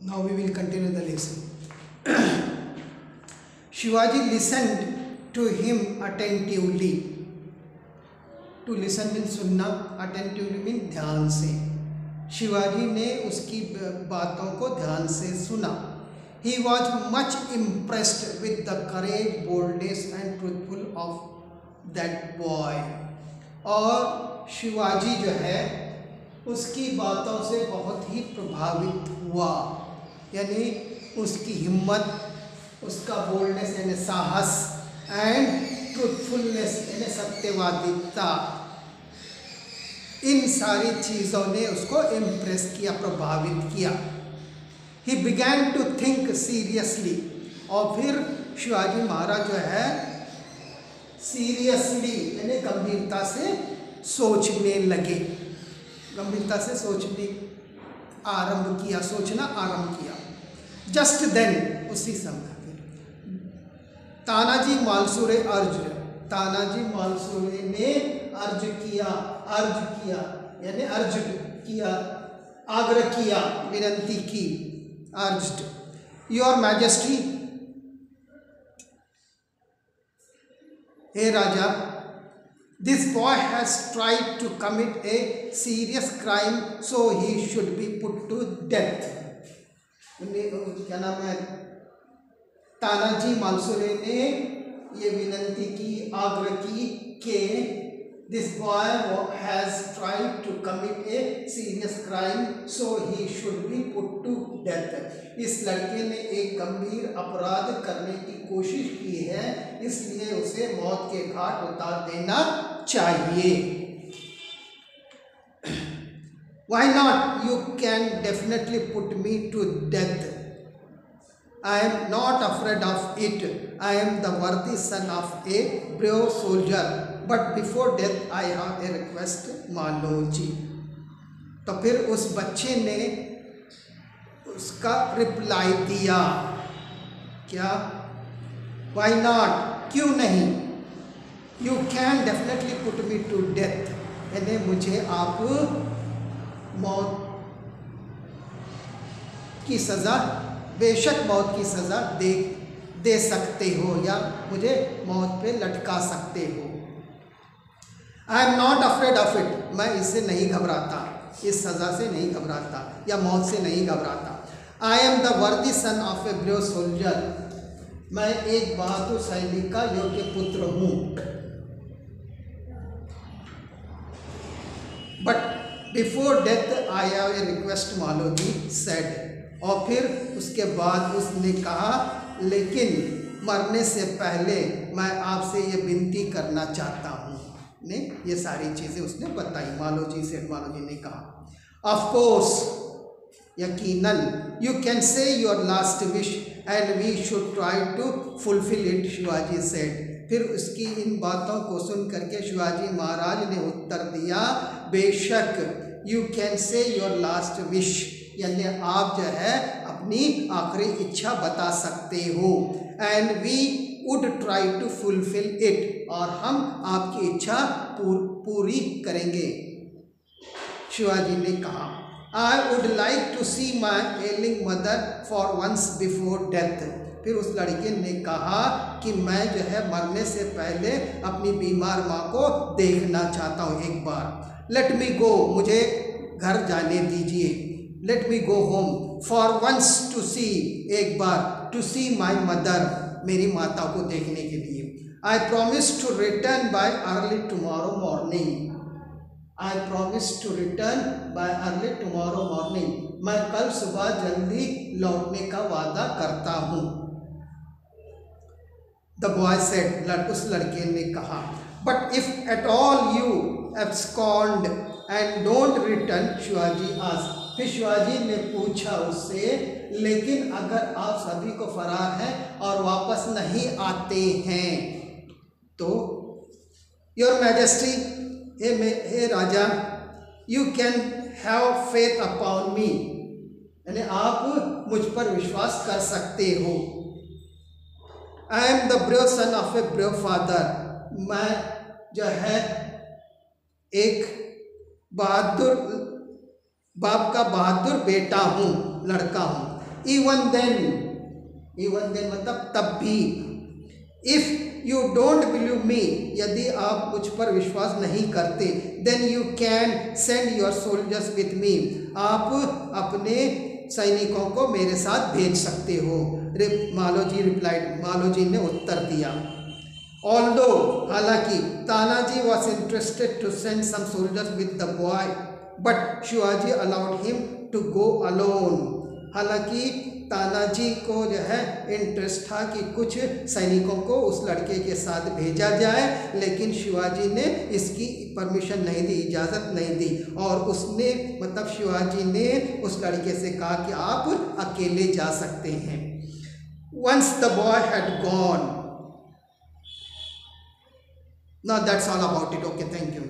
Now we will continue the lesson. Shivaji listened to him attentively. To listen means सुनना, attentively means ध्यान से. शिवाजी ने उसकी बातों को ध्यान से सुना. He was much impressed with the courage, boldness and truthful of that boy. और शिवाजी जो है उसकी बातों से बहुत ही प्रभावित हुआ, यानी उसकी हिम्मत, उसका बोल्डनेस यानी साहस एंड ट्रूथफुलनेस यानी सत्यवादिता, इन सारी चीज़ों ने उसको इम्प्रेस किया, प्रभावित किया. He began to think seriously. और फिर शिवाजी महाराज जो है सीरियसली यानी गंभीरता से सोचने लगे. गंभीरता से सोचने आरंभ किया, सोचना आरंभ किया. जस्ट देन उसी समय तानाजी मालसुरे अर्ज, तानाजी मालसुरे ने अर्ज किया यानी अर्ज किया, आग्रह किया, विनती की. अर्ज्ड, योर मैजेस्टी, हे राजा, this boy has tried to commit a serious crime so he should be put to death. क्या नाम है, तानाजी मालसुरे ने ये विनती की, आग्रह की कि this boy has tried to commit a serious crime so he should be put to death. इस लड़के ने एक गंभीर अपराध करने की कोशिश की है, इसलिए उसे मौत के घाट उतार देना चाहिए. Why not? You can definitely put me to death. I am not afraid of it. I am the worthy son of a brave soldier. But before death, I have a request, Maloji. तो फिर उस बच्चे ने उसका reply दिया, क्या? Why not? क्यों नहीं? You can definitely put me to death. यानी मुझे आप मौत की सज़ा, बेशक मौत की सज़ा दे सकते हो या मुझे मौत पे लटका सकते हो. I am not afraid of it. मैं इससे नहीं घबराता, इस सज़ा से नहीं घबराता या मौत से नहीं घबराता. आई एम द वर्दी सन ऑफ ए ब्रेव सोल्जर. मैं एक बहादुर सैनिक का योग्य पुत्र हूँ. But before death I have a request, Maloji said. और फिर उसके बाद उसने कहा, लेकिन मरने से पहले मैं आपसे ये विनती करना चाहता हूँ. ने ये सारी चीज़ें उसने बताई. मालोजी से, मालोजी ने कहा, ऑफ कोर्स, यकीनन, you can say your last wish and we should try to fulfil it, Shivaji said. फिर उसकी इन बातों को सुन करके शिवाजी महाराज ने उत्तर दिया, बेशक, you can say your last wish, यानी आप जो है अपनी आखिरी इच्छा बता सकते हो. And we would try to fulfil it, और हम आपकी इच्छा पूरी करेंगे. शिवाजी ने कहा, I would like to see my ailing mother for once before death. फिर उस लड़के ने कहा कि मैं जो है मरने से पहले अपनी बीमार माँ को देखना चाहता हूँ एक बार. लेट मी गो, मुझे घर जाने दीजिए. Let me go home for once to see, एक बार, टू सी माई मदर, मेरी माता को देखने के लिए. I promise to return by early tomorrow morning. I promise to return by early tomorrow morning. मैं कल सुबह जल्दी लौटने का वादा करता हूँ. द बॉय सेड, उस लड़के ने कहा, but if at all you abscond and don't return, Shivaji asked. फिर शिवाजी ने पूछा उससे, लेकिन अगर आप सभी को फरार हैं और वापस नहीं आते हैं तो, योर मैजेस्टी, हे राजा, you can have faith upon me, यानी आप मुझ पर विश्वास कर सकते हो. I am the brave son of a brave father. मैं जो है एक बहादुर बाप का बहादुर बेटा हूँ, लड़का हूँ. इवन देन मतलब तब भी। If you don't believe me, यदि आप मुझ पर विश्वास नहीं करते, then you can send your soldiers with me, आप अपने सैनिकों को मेरे साथ भेज सकते हो। मालोजी ने उत्तर दिया। ऑल्दो, हालांकि Tanaji was interested to send some soldiers with the boy, but Shivaji allowed him to go alone. हालांकि तानाजी को जो है इंटरेस्ट था कि कुछ सैनिकों को उस लड़के के साथ भेजा जाए, लेकिन शिवाजी ने इसकी परमिशन नहीं दी, इजाज़त नहीं दी, और उसने मतलब शिवाजी ने उस लड़के से कहा कि आप अकेले जा सकते हैं। Once the boy had gone. Now that's all about it. Okay, thank you.